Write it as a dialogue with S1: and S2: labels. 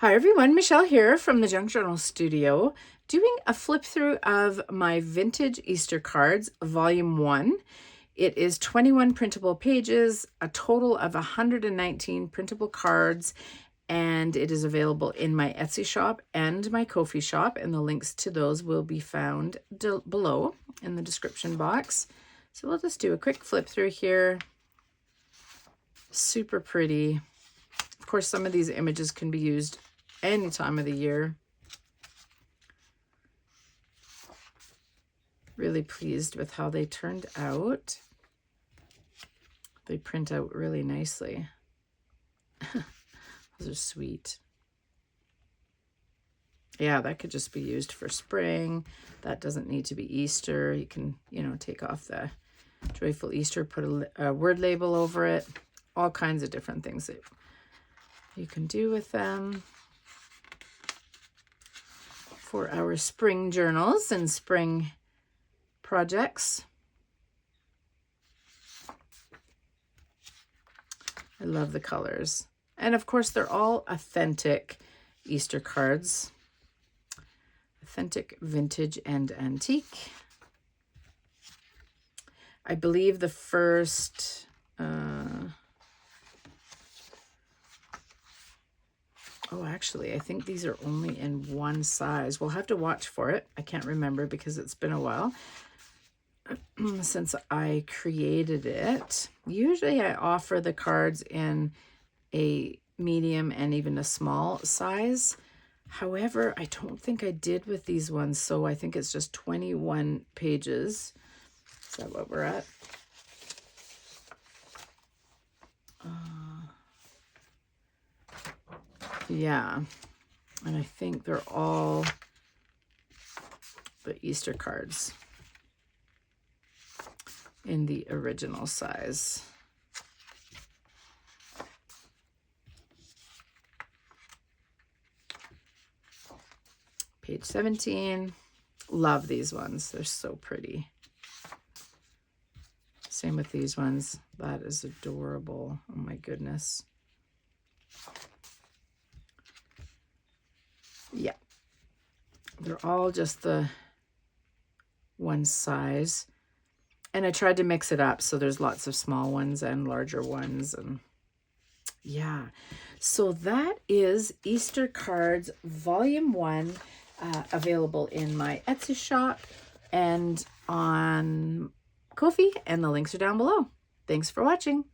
S1: Hi everyone, Michelle here from the Junk Journal Studio, doing a flip through of my vintage Easter cards, volume 1. It is 21 printable pages, a total of 119 printable cards, and it is available in my Etsy shop and my Ko-fi shop, and the links to those will be found below in the description box. So we'll just do a quick flip through here. Super pretty. Of course, some of these images can be used any time of the year. Really pleased with how they turned out. They print out really nicely. Those are sweet. Yeah, that could just be used for spring. That doesn't need to be Easter. You can, take off the Joyful Easter, put a word label over it. All kinds of different things that you can do with them for our spring journals and spring projects. I love the colors. And of course, they're all authentic Easter cards. Authentic, vintage, and antique. I believe the first... Oh, actually, I think these are only in one size. We'll have to watch for it. I can't remember because it's been a while since I created it. Usually I offer the cards in a medium and even a small size. However, I don't think I did with these ones, so I think it's just 21 pages. Is that what we're at? Yeah, and I think they're all the Easter cards in the original size. Page 17. Love these ones. They're so pretty. Same with these ones. That is adorable. Oh my goodness. Yeah, they're all just the one size. And I tried to mix it up, so there's lots of small ones and larger ones. And yeah, so that is Easter Cards Volume 1, available in my Etsy shop and on Ko-fi, and the links are down below. Thanks for watching.